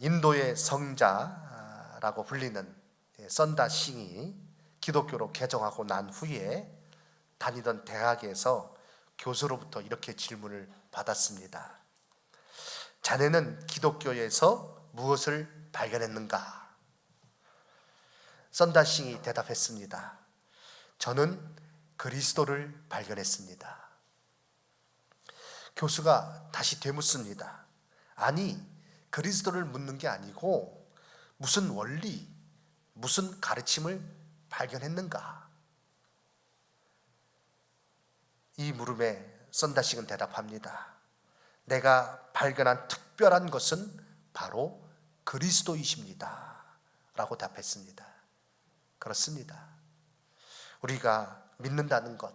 인도의 성자라고 불리는 선다 싱이 기독교로 개종하고 난 후에 다니던 대학에서 교수로부터 이렇게 질문을 받았습니다. 자네는 기독교에서 무엇을 발견했는가? 선다 싱이 대답했습니다. 저는 그리스도를 발견했습니다. 교수가 다시 되묻습니다. 아니, 그리스도를 묻는 게 아니고 무슨 원리, 무슨 가르침을 발견했는가? 이 물음에 선다식은 대답합니다. 내가 발견한 특별한 것은 바로 그리스도이십니다 라고 답했습니다. 그렇습니다. 우리가 믿는다는 것,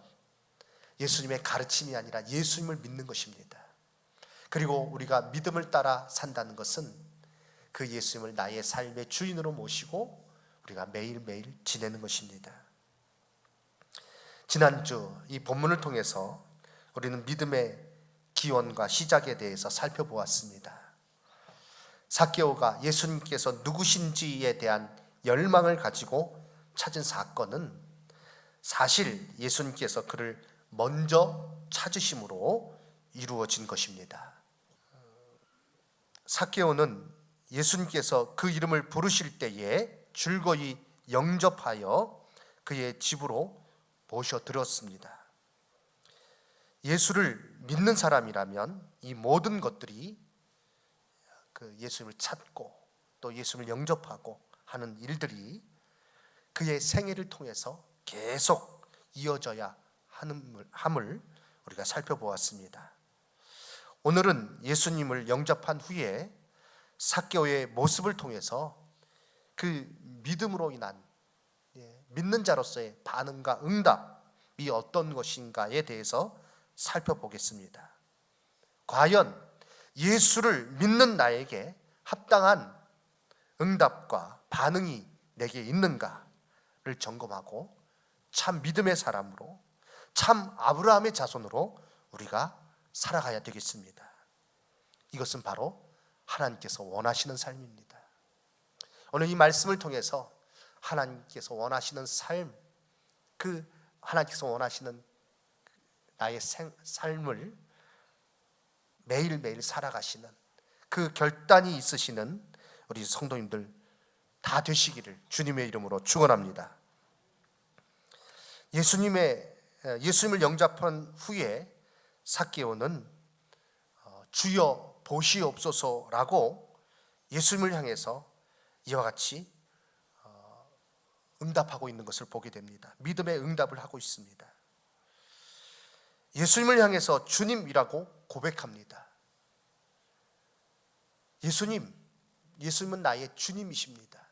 예수님의 가르침이 아니라 예수님을 믿는 것입니다. 그리고 우리가 믿음을 따라 산다는 것은 그 예수님을 나의 삶의 주인으로 모시고 우리가 매일매일 지내는 것입니다. 지난주 이 본문을 통해서 우리는 믿음의 기원과 시작에 대해서 살펴보았습니다. 삭개오가 예수님께서 누구신지에 대한 열망을 가지고 찾은 사건은 사실 예수님께서 그를 먼저 찾으심으로 이루어진 것입니다. 삭개오는 예수님께서 그 이름을 부르실 때에 줄거이 영접하여 그의 집으로 모셔들었습니다. 예수를 믿는 사람이라면 이 모든 것들이 그 예수님을 찾고 또 예수님을 영접하고 하는 일들이 그의 생애를 통해서 계속 이어져야 함을 우리가 살펴보았습니다. 오늘은 예수님을 영접한 후에 삭개오의 모습을 통해서 그 믿음으로 인한 믿는 자로서의 반응과 응답이 어떤 것인가에 대해서 살펴보겠습니다. 과연 예수를 믿는 나에게 합당한 응답과 반응이 내게 있는가를 점검하고 참 믿음의 사람으로, 참 아브라함의 자손으로 우리가 살아가야 되겠습니다. 이것은 바로 하나님께서 원하시는 삶입니다. 오늘 이 말씀을 통해서 하나님께서 원하시는 삶, 그 하나님께서 원하시는 나의 삶을 매일매일 살아가시는 그 결단이 있으시는 우리 성도님들 다 되시기를 주님의 이름으로 축원합니다. 예수님을 영접한 후에 삭개오는 주여 보시옵소서라고 예수님을 향해서 이와 같이 응답하고 있는 것을 보게 됩니다. 믿음의 응답을 하고 있습니다. 예수님을 향해서 주님이라고 고백합니다. 예수님은 나의 주님이십니다.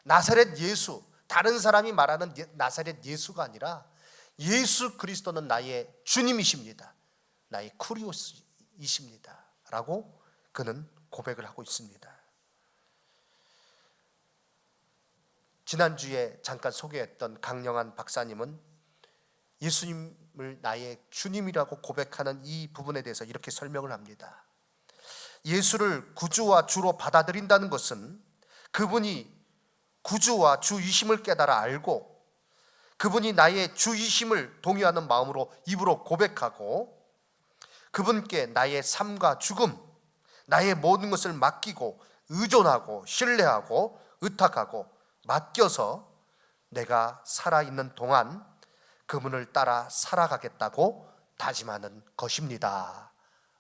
나사렛 예수, 다른 사람이 말하는 나사렛 예수가 아니라 예수 그리스도는 나의 주님이십니다. 나의 쿠리오스이십니다 라고 그는 고백을 하고 있습니다. 지난주에 잠깐 소개했던 강영한 박사님은 예수님을 나의 주님이라고 고백하는 이 부분에 대해서 이렇게 설명을 합니다. 예수를 구주와 주로 받아들인다는 것은 그분이 구주와 주이심을 깨달아 알고 그분이 나의 주이심을 동의하는 마음으로 입으로 고백하고 그분께 나의 삶과 죽음, 나의 모든 것을 맡기고 의존하고 신뢰하고 의탁하고 맡겨서 내가 살아있는 동안 그분을 따라 살아가겠다고 다짐하는 것입니다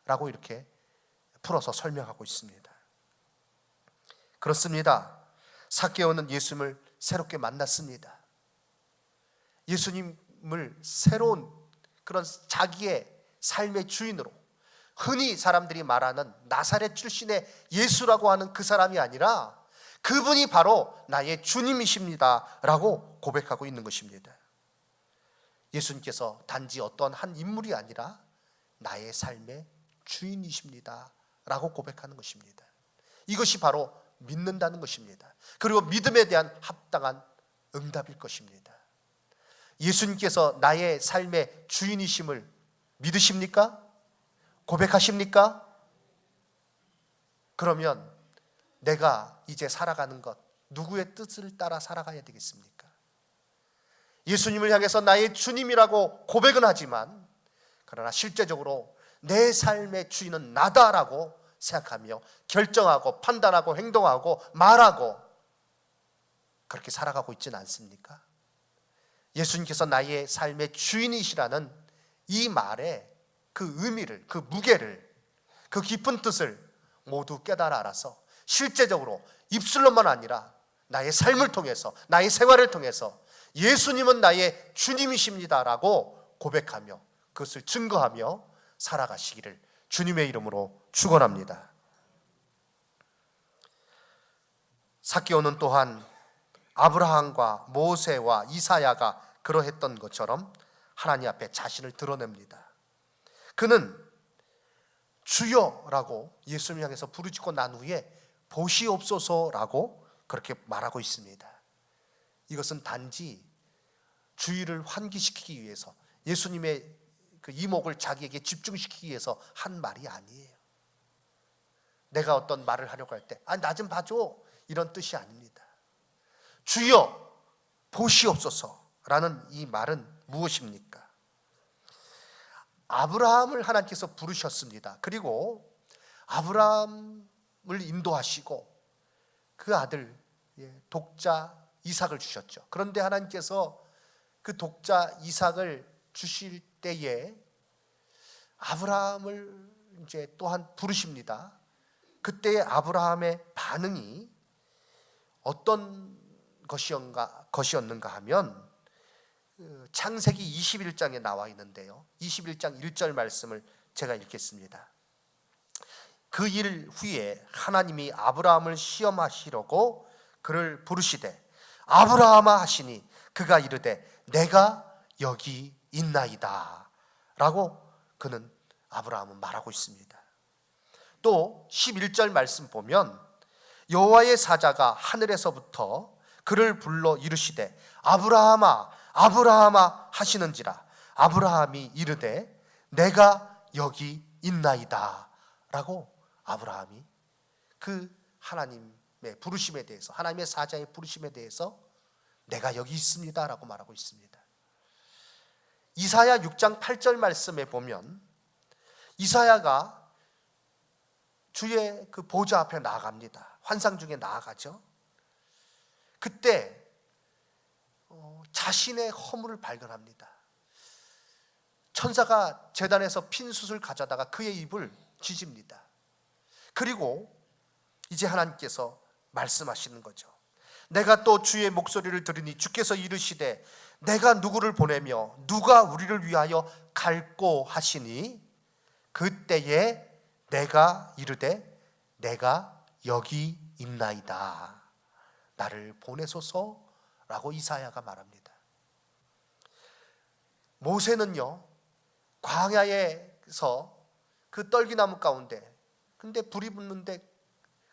라고 이렇게 풀어서 설명하고 있습니다. 그렇습니다. 삭개오는 예수님을 새롭게 만났습니다. 예수님을 새로운 그런 자기의 삶의 주인으로, 흔히 사람들이 말하는 나사렛 출신의 예수라고 하는 그 사람이 아니라 그분이 바로 나의 주님이십니다 라고 고백하고 있는 것입니다. 예수님께서 단지 어떤 한 인물이 아니라 나의 삶의 주인이십니다 라고 고백하는 것입니다. 이것이 바로 믿는다는 것입니다. 그리고 믿음에 대한 합당한 응답일 것입니다. 예수님께서 나의 삶의 주인이심을 믿으십니까? 고백하십니까? 그러면 내가 이제 살아가는 것, 누구의 뜻을 따라 살아가야 되겠습니까? 예수님을 향해서 나의 주님이라고 고백은 하지만 그러나 실제적으로 내 삶의 주인은 나다라고 생각하며 결정하고 판단하고 행동하고 말하고 그렇게 살아가고 있지는 않습니까? 예수님께서 나의 삶의 주인이시라는 이 말의 그 의미를, 그 무게를, 그 깊은 뜻을 모두 깨달아 알아서 실제적으로 입술로만 아니라 나의 삶을 통해서, 나의 생활을 통해서 예수님은 나의 주님이십니다라고 고백하며 그것을 증거하며 살아가시기를 주님의 이름으로 축원합니다. 삭개오는 또한 아브라함과 모세와 이사야가 그러했던 것처럼 하나님 앞에 자신을 드러냅니다. 그는 주여라고 예수님을 향해서 부르짖고 난 후에 보시옵소서라고 그렇게 말하고 있습니다. 이것은 단지 주의를 환기시키기 위해서, 예수님의 그 이목을 자기에게 집중시키기 위해서 한 말이 아니에요. 내가 어떤 말을 하려고 할 때 나 좀 봐줘, 이런 뜻이 아닙니다. 주여 보시옵소서라는 이 말은 무엇입니까? 아브라함을 하나님께서 부르셨습니다. 그리고 아브라함을 인도하시고 그 아들 독자 이삭을 주셨죠. 그런데 하나님께서 그 독자 이삭을 주실 때에 아브라함을 이제 또한 부르십니다. 그때의 아브라함의 반응이 어떤 것이었는가 하면 창세기 21장에 나와 있는데요, 21장 1절 말씀을 제가 읽겠습니다. 그 일 후에 하나님이 아브라함을 시험하시려고 그를 부르시되 아브라함아 하시니 그가 이르되 내가 여기 있나이다 라고 그는 아브라함은 말하고 있습니다. 또 11절 말씀 보면 여호와의 사자가 하늘에서부터 그를 불러 이르시되 아브라함아 아브라함아 하시는지라 아브라함이 이르되 내가 여기 있나이다 라고 아브라함이 그 하나님의 부르심에 대해서, 하나님의 사자의 부르심에 대해서 내가 여기 있습니다 라고 말하고 있습니다. 이사야 6장 8절 말씀에 보면 이사야가 주의 그 보좌 앞에 나아갑니다. 환상 중에 나아가죠. 그때 자신의 허물을 발견합니다. 천사가 제단에서 핀 숯을 가져다가 그의 입을 지집니다. 그리고 이제 하나님께서 말씀하시는 거죠. 내가 또 주의 목소리를 들으니 주께서 이르시되 내가 누구를 보내며 누가 우리를 위하여 갈꼬 하시니 그때에 내가 이르되 내가 여기 있나이다 나를 보내소서라고 이사야가 말합니다. 모세는요 광야에서 그 떨기나무 가운데 근데 불이 붙는데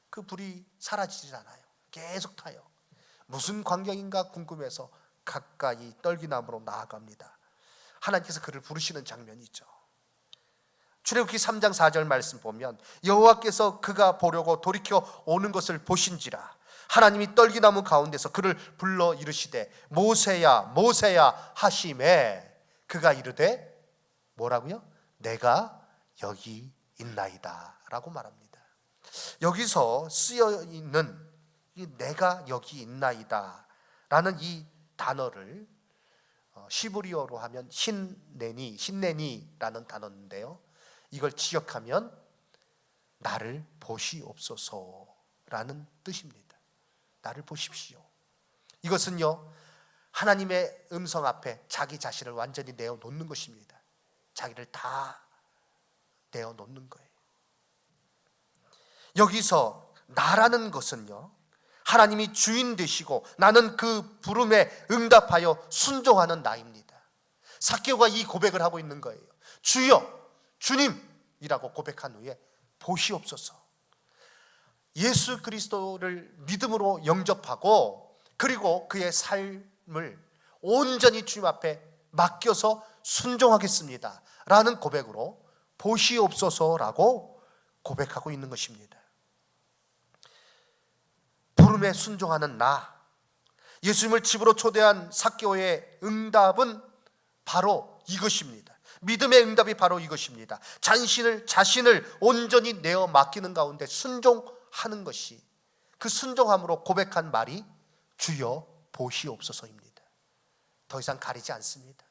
그 불이 사라지질 않아요. 계속 타요. 무슨 광경인가 궁금해서 가까이 떨기나무로 나아갑니다. 하나님께서 그를 부르시는 장면이 있죠. 출애굽기 3장 4절 말씀 보면 여호와께서 그가 보려고 돌이켜 오는 것을 보신지라 하나님이 떨기나무 가운데서 그를 불러 이르시되 모세야 모세야 하심에 그가 이르되 뭐라고요? 내가 여기 있나이다 라고 말합니다. 여기서 쓰여 있는 이 내가 여기 있나이다 라는 이 단어를 시브리어로 하면 신내니라는 단어인데요, 이걸 지역하면 나를 보시옵소서라는 뜻입니다. 나를 보십시오. 이것은요 하나님의 음성 앞에 자기 자신을 완전히 내어놓는 것입니다. 자기를 다 내어놓는 거예요. 여기서 나라는 것은요 하나님이 주인 되시고 나는 그 부름에 응답하여 순종하는 나입니다. 삭개오가 이 고백을 하고 있는 거예요. 주여 주님이라고 고백한 후에 보시옵소서. 예수 그리스도를 믿음으로 영접하고 그리고 그의 삶을 온전히 주님 앞에 맡겨서 순종하겠습니다 라는 고백으로 보시옵소서라고 고백하고 있는 것입니다. 부름에 순종하는 나, 예수님을 집으로 초대한 삭개오의 응답은 바로 이것입니다. 믿음의 응답이 바로 이것입니다. 자신을 온전히 내어 맡기는 가운데 순종하는 것이, 그 순종함으로 고백한 말이 주여 보시옵소서입니다. 더 이상 가리지 않습니다.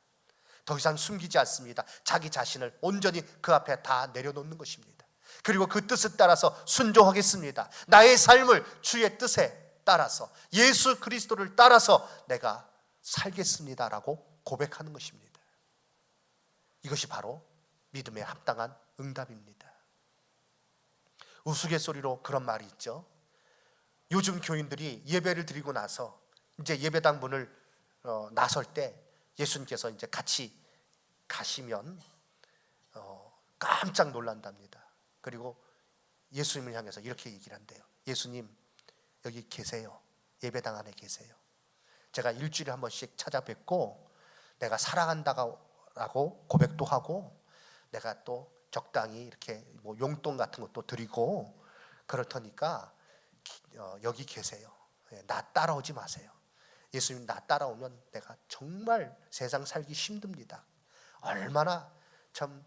더 이상 숨기지 않습니다. 자기 자신을 온전히 그 앞에 다 내려놓는 것입니다. 그리고 그 뜻을 따라서 순종하겠습니다. 나의 삶을 주의 뜻에 따라서, 예수 그리스도를 따라서 내가 살겠습니다라고 고백하는 것입니다. 이것이 바로 믿음에 합당한 응답입니다. 우스갯소리로 그런 말이 있죠. 요즘 교인들이 예배를 드리고 나서 이제 예배당 문을 나설 때 예수님께서 이제 같이 가시면 깜짝 놀란답니다. 그리고 예수님을 향해서 이렇게 얘기를 한대요. 예수님, 여기 계세요. 예배당 안에 계세요. 제가 일주일에 한 번씩 찾아뵙고 내가 사랑한다고 고백도 하고, 내가 또 적당히 이렇게 뭐 용돈 같은 것도 드리고 그럴 테니까 여기 계세요. 나 따라오지 마세요. 예수님, 나 따라오면 내가 정말 세상 살기 힘듭니다. 얼마나 참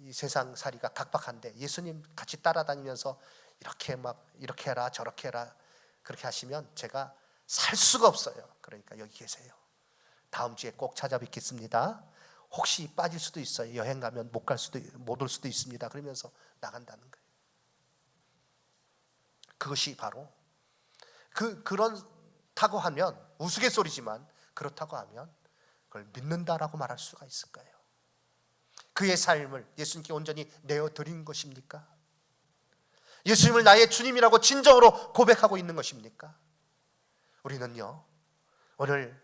이 세상 살이가 각박한데 예수님 같이 따라다니면서 이렇게 해라 저렇게 해라 그렇게 하시면 제가 살 수가 없어요. 그러니까 여기 계세요. 다음 주에 꼭 찾아뵙겠습니다. 혹시 빠질 수도 있어요. 여행 가면 못 올 수도 있습니다. 그러면서 나간다는 거예요. 그것이 바로 그렇다고 하면, 우스갯소리지만 그렇다고 하면 그걸 믿는다라고 말할 수가 있을까요? 그의 삶을 예수님께 온전히 내어드린 것입니까? 예수님을 나의 주님이라고 진정으로 고백하고 있는 것입니까? 우리는요, 오늘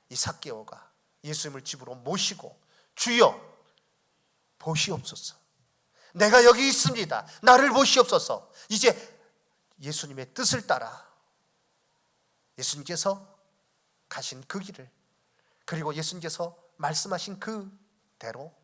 이 삭개오가 예수님을 집으로 모시고 주여 보시옵소서, 내가 여기 있습니다, 나를 보시옵소서, 이제 예수님의 뜻을 따라 예수님께서 가신 그 길을, 그리고 예수님께서 말씀하신 그대로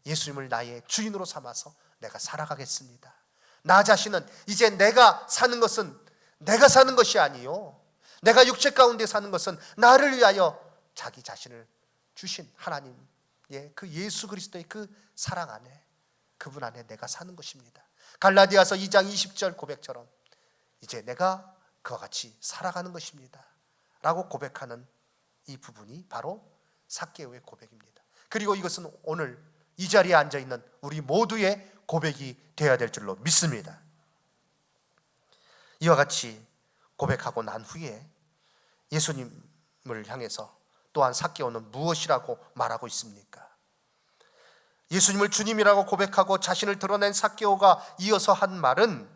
예수님을 나의 주인으로 삼아서 내가 살아가겠습니다. 나 자신은 이제 내가 사는 것은 내가 사는 것이 아니요, 내가 육체 가운데 사는 것은 나를 위하여 자기 자신을 주신 하나님의 그 예수 그리스도의 그 사랑 안에, 그분 안에 내가 사는 것입니다. 갈라디아서 2장 20절 고백처럼 이제 내가 그와 같이 살아가는 것입니다 라고 고백하는 이 부분이 바로 삭개오의 고백입니다. 그리고 이것은 오늘 이 자리에 앉아있는 우리 모두의 고백이 되어야 될 줄로 믿습니다. 이와 같이 고백하고 난 후에 예수님을 향해서 또한 삭개오는 무엇이라고 말하고 있습니까? 예수님을 주님이라고 고백하고 자신을 드러낸 삭개오가 이어서 한 말은,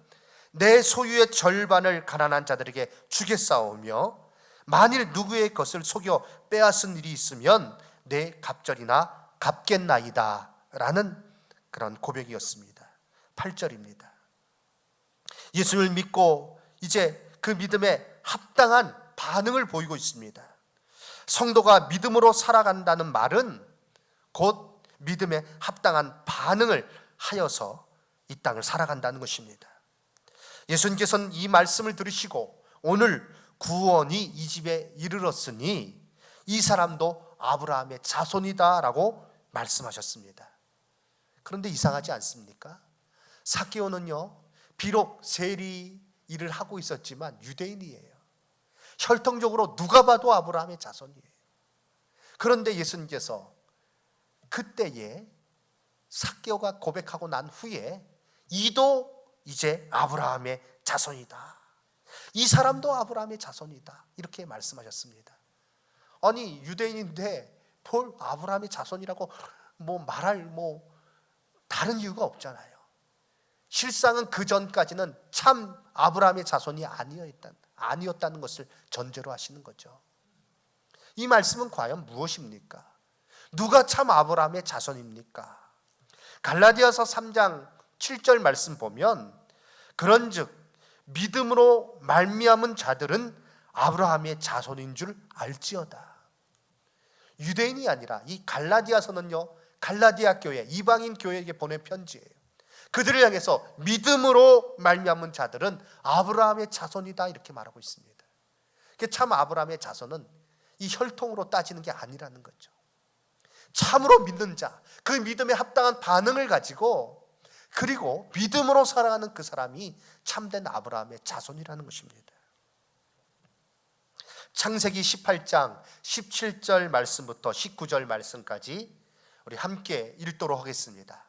내 소유의 절반을 가난한 자들에게 주겠사오며 만일 누구의 것을 속여 빼앗은 일이 있으면 내 갑절이나 갚겠나이다 라는 그런 고백이었습니다. 8절입니다. 예수님을 믿고 이제 그 믿음에 합당한 반응을 보이고 있습니다. 성도가 믿음으로 살아간다는 말은 곧 믿음에 합당한 반응을 하여서 이 땅을 살아간다는 것입니다. 예수님께서는 이 말씀을 들으시고 오늘 구원이 이 집에 이르렀으니 이 사람도 아브라함의 자손이다 라고 말씀하셨습니다. 그런데 이상하지 않습니까? 삭개오는요, 비록 세리 일을 하고 있었지만 유대인이에요. 혈통적으로 누가 봐도 아브라함의 자손이에요. 그런데 예수님께서 그때에 삭개오가 고백하고 난 후에 이도 이제 아브라함의 자손이다, 이 사람도 아브라함의 자손이다 이렇게 말씀하셨습니다. 아니 유대인인데 뭘 아브라함의 자손이라고 말할 다른 이유가 없잖아요. 실상은 그 전까지는 참 아브라함의 자손이 아니었다는 것을 전제로 하시는 거죠. 이 말씀은 과연 무엇입니까? 누가 참 아브라함의 자손입니까? 갈라디아서 3장 7절 말씀 보면, 그런즉 믿음으로 말미암은 자들은 아브라함의 자손인 줄 알지어다. 유대인이 아니라 이 갈라디아서는요, 갈라디아 교회, 이방인 교회에게 보낸 편지예요. 그들을 향해서 믿음으로 말미암은 자들은 아브라함의 자손이다 이렇게 말하고 있습니다. 참 아브라함의 자손은 이 혈통으로 따지는 게 아니라는 거죠. 참으로 믿는 자, 그 믿음에 합당한 반응을 가지고 그리고 믿음으로 살아가는 그 사람이 참된 아브라함의 자손이라는 것입니다. 창세기 18장 17절 말씀부터 19절 말씀까지 우리 함께 읽도록 하겠습니다.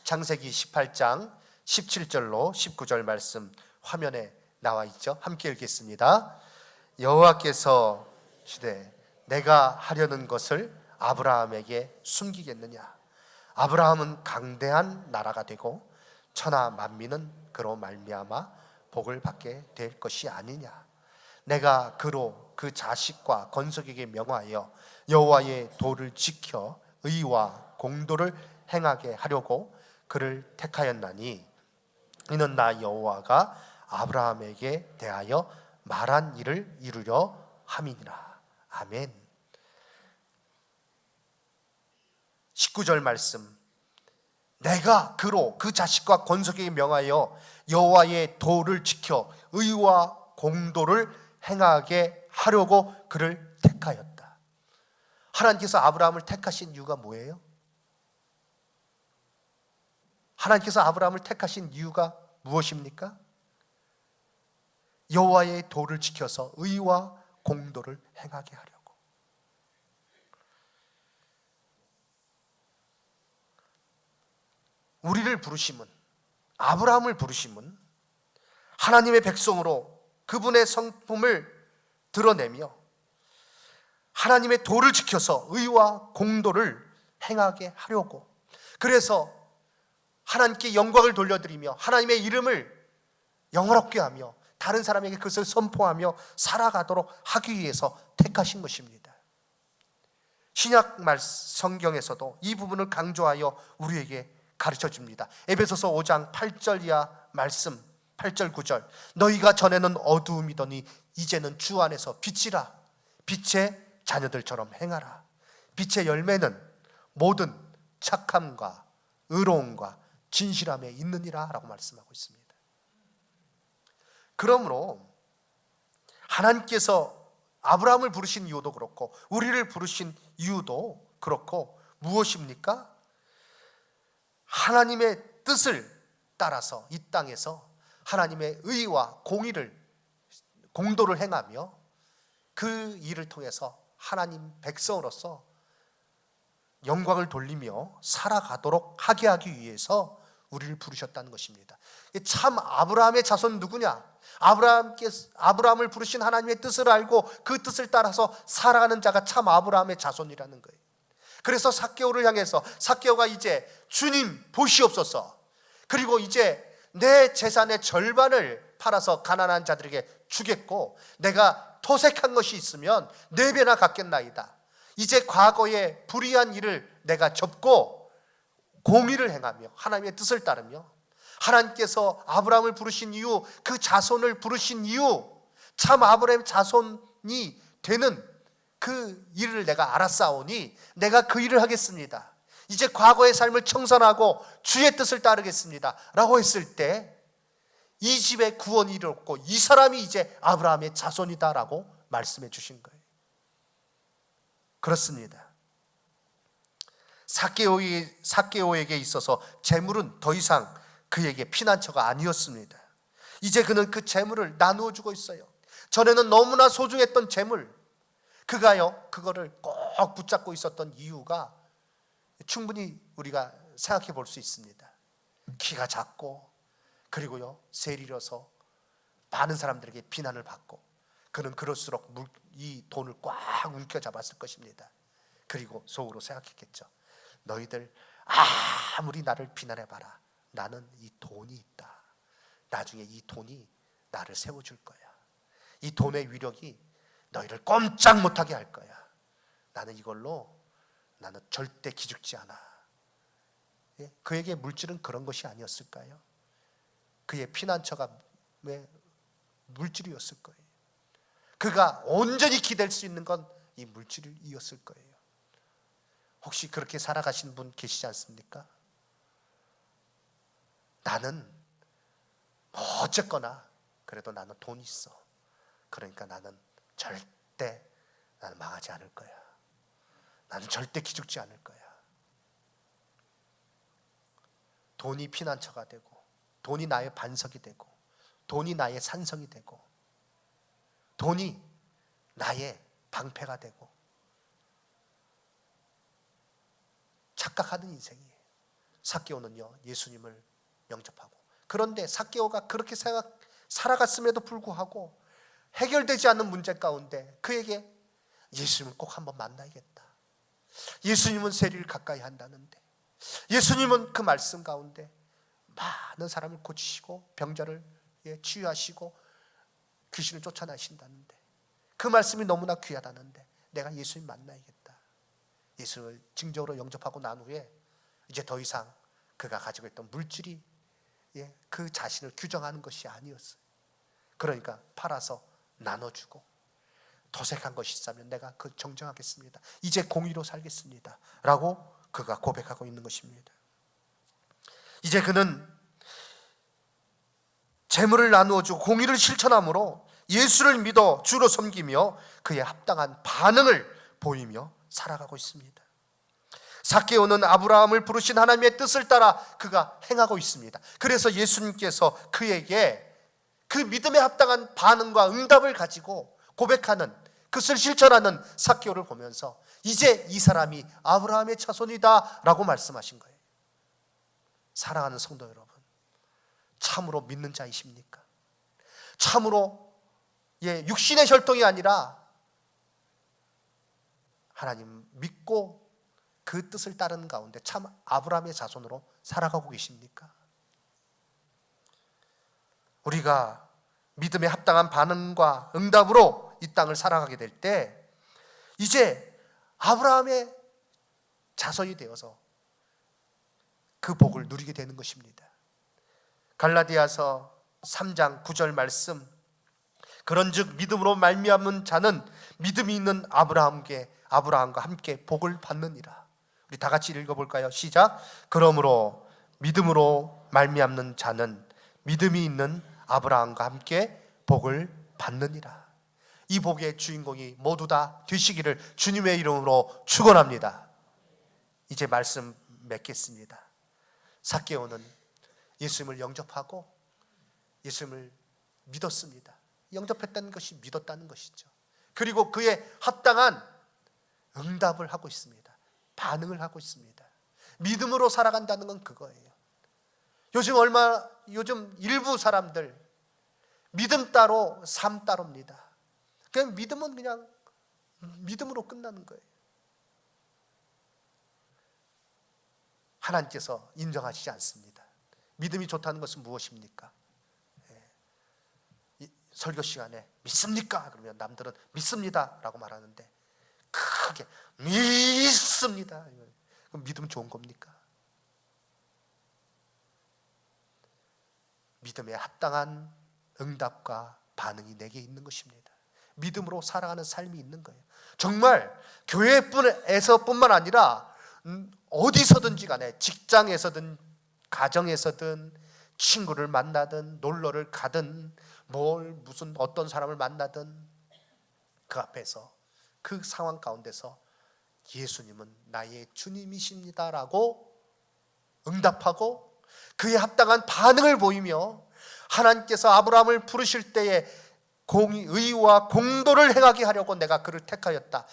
창세기 18장 17절로 19절 말씀 화면에 나와 있죠. 함께 읽겠습니다. 여호와께서 시되 내가 하려는 것을 아브라함에게 숨기겠느냐? 아브라함은 강대한 나라가 되고 천하 만민은 그로 말미암아 복을 받게 될 것이 아니냐? 내가 그로 그 자식과 건석에게 명하여 여호와의 도를 지켜 의와 공도를 행하게 하려고 그를 택하였나니 이는 나 여호와가 아브라함에게 대하여 말한 일을 이루려 함이니라. 아멘. 19절 말씀, 내가 그로 그 자식과 건석에게 명하여 여호와의 도를 지켜 의와 공도를 행하게 하려고 그를 택하였다. 하나님께서 아브라함을 택하신 이유가 뭐예요? 하나님께서 아브라함을 택하신 이유가 무엇입니까? 여호와의 도를 지켜서 의와 공도를 행하게 하려고. 우리를 부르심은, 아브라함을 부르심은 하나님의 백성으로 그분의 성품을 드러내며 하나님의 도를 지켜서 의와 공도를 행하게 하려고, 그래서 하나님께 영광을 돌려드리며 하나님의 이름을 영화롭게 하며 다른 사람에게 그것을 선포하며 살아가도록 하기 위해서 택하신 것입니다. 신약 성경에서도 이 부분을 강조하여 우리에게 가르쳐 줍니다. 에베소서 5장 8절 이하 말씀, 8절 9절, 너희가 전에는 어두움이더니 이제는 주 안에서 빛이라. 빛의 자녀들처럼 행하라. 빛의 열매는 모든 착함과 의로움과 진실함에 있느니라 라고 말씀하고 있습니다. 그러므로 하나님께서 아브라함을 부르신 이유도 그렇고 우리를 부르신 이유도 그렇고 무엇입니까? 하나님의 뜻을 따라서 이 땅에서 하나님의 의와 공도를 행하며 그 일을 통해서 하나님 백성으로서 영광을 돌리며 살아가도록 하게 하기 위해서 우리를 부르셨다는 것입니다. 참 아브라함의 자손 누구냐? 아브라함을 부르신 하나님의 뜻을 알고 그 뜻을 따라서 살아가는 자가 참 아브라함의 자손이라는 거예요. 그래서 삭개오를 향해서 삭개오가 이제 주님 보시옵소서, 그리고 이제 내 재산의 절반을 팔아서 가난한 자들에게 주겠고 내가 토색한 것이 있으면 4배나 갚겠나이다. 이제 과거의 불의한 일을 내가 접고 공의를 행하며 하나님의 뜻을 따르며 하나님께서 아브라함을 부르신 이유, 그 자손을 부르신 이유, 참 아브라함의 자손이 되는 그 일을 내가 알았사오니 내가 그 일을 하겠습니다. 이제 과거의 삶을 청산하고 주의 뜻을 따르겠습니다 라고 했을 때 이 집의 구원이 이르렀고 이 사람이 이제 아브라함의 자손이다 라고 말씀해 주신 거예요. 그렇습니다. 삭개오에게 있어서 재물은 더 이상 그에게 피난처가 아니었습니다. 이제 그는 그 재물을 나누어 주고 있어요. 전에는 너무나 소중했던 재물, 그가요 그거를 꼭 붙잡고 있었던 이유가 충분히 우리가 생각해 볼 수 있습니다. 키가 작고 그리고요 세리려서 많은 사람들에게 비난을 받고 그는 그럴수록 이 돈을 꽉 움켜잡았을 것입니다. 그리고 속으로 생각했겠죠. 너희들 아무리 나를 비난해봐라, 나는 이 돈이 있다. 나중에 이 돈이 나를 세워줄 거야. 이 돈의 위력이 너희를 꼼짝 못하게 할 거야. 나는 이걸로 나는 절대 기죽지 않아. 예? 그에게 물질은 그런 것이 아니었을까요? 그의 피난처가 왜 물질이었을 거예요. 그가 온전히 기댈 수 있는 건 이 물질이었을 거예요. 혹시 그렇게 살아가신 분 계시지 않습니까? 나는 뭐 어쨌거나 그래도 나는 돈이 있어. 그러니까 나는 절대 나는 망하지 않을 거야. 나는 절대 기죽지 않을 거야. 돈이 피난처가 되고, 돈이 나의 반석이 되고, 돈이 나의 산성이 되고, 돈이 나의 방패가 되고, 착각하는 인생이에요. 삭개오는요, 예수님을 영접하고, 그런데 삭개오가 그렇게 살아갔음에도 불구하고 해결되지 않는 문제 가운데 그에게 예수님을 꼭 한번 만나야겠다. 예수님은 세리를 가까이 한다는데, 예수님은 그 말씀 가운데 많은 사람을 고치시고 병자를 치유하시고 귀신을 쫓아내신다는데, 그 말씀이 너무나 귀하다는데 내가 예수님 만나야겠다. 예수님을 진정으로 영접하고 난 후에 이제 더 이상 그가 가지고 있던 물질이 그 자신을 규정하는 것이 아니었어요. 그러니까 팔아서 나눠주고, 도색한 것이 있다면 내가 그 정정하겠습니다. 이제 공의로 살겠습니다 라고 그가 고백하고 있는 것입니다. 이제 그는 재물을 나누어주고 공의를 실천함으로 예수를 믿어 주로 섬기며 그에 합당한 반응을 보이며 살아가고 있습니다. 삭개오는 아브라함을 부르신 하나님의 뜻을 따라 그가 행하고 있습니다. 그래서 예수님께서 그에게 그 믿음에 합당한 반응과 응답을 가지고 고백하는, 그것을 실천하는 삭개오를 보면서 이제 이 사람이 아브라함의 자손이다 라고 말씀하신 거예요. 사랑하는 성도 여러분, 참으로 믿는 자이십니까? 참으로 육신의 혈통이 아니라 하나님 믿고 그 뜻을 따르는 가운데 참 아브라함의 자손으로 살아가고 계십니까? 우리가 믿음에 합당한 반응과 응답으로 이 땅을 살아가게 될 때 이제 아브라함의 자손이 되어서 그 복을 누리게 되는 것입니다. 갈라디아서 3장 9절 말씀, 그런즉 믿음으로 말미암은 자는 믿음이 있는 아브라함과 함께 복을 받느니라. 우리 다 같이 읽어볼까요? 시작. 그러므로 믿음으로 말미암는 자는 믿음이 있는 아브라함과 함께 복을 받느니라. 이 복의 주인공이 모두 다 되시기를 주님의 이름으로 축원합니다. 이제 말씀 맺겠습니다. 삭개오는 예수님을 영접하고 예수님을 믿었습니다. 영접했다는 것이 믿었다는 것이죠. 그리고 그에 합당한 응답을 하고 있습니다. 반응을 하고 있습니다. 믿음으로 살아간다는 건 그거예요. 요즘 일부 사람들 믿음 따로 삶 따로입니다. 그냥 믿음은 그냥 믿음으로 끝나는 거예요. 하나님께서 인정하시지 않습니다. 믿음이 좋다는 것은 무엇입니까? 설교 시간에 믿습니까? 그러면 남들은 믿습니다 라고 말하는데 크게 믿습니다. 그럼 믿음 좋은 겁니까? 믿음에 합당한 응답과 반응이 내게 있는 것입니다. 믿음으로 살아가는 삶이 있는 거예요. 정말 교회에서뿐만 아니라 어디서든지 간에, 직장에서든 가정에서든 친구를 만나든 놀러를 가든 무슨 어떤 사람을 만나든 그 앞에서, 그 상황 가운데서 예수님은 나의 주님이십니다라고 응답하고 그에 합당한 반응을 보이며 하나님께서 아브라함을 부르실 때에 의와 공도를 행하게 하려고 내가 그를 택하였다.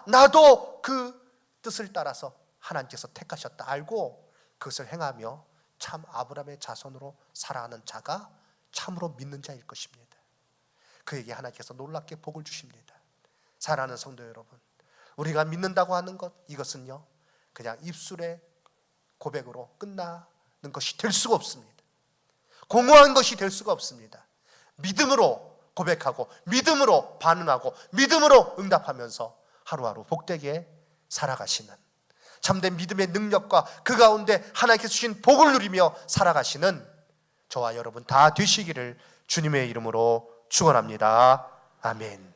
나도 그 뜻을 따라서 하나님께서 택하셨다 알고 그것을 행하며 참 아브라함의 자손으로 살아가는 자가 참으로 믿는 자일 것입니다. 그에게 하나님께서 놀랍게 복을 주십니다. 사랑하는 성도 여러분, 우리가 믿는다고 하는 것, 이것은요 그냥 입술의 고백으로 끝나는 것이 될 수가 없습니다. 공허한 것이 될 수가 없습니다. 믿음으로 고백하고 믿음으로 반응하고 믿음으로 응답하면서 하루하루 복되게 살아가시는, 참된 믿음의 능력과 그 가운데 하나님께서 주신 복을 누리며 살아가시는 저와 여러분 다 되시기를 주님의 이름으로 축원합니다. 아멘.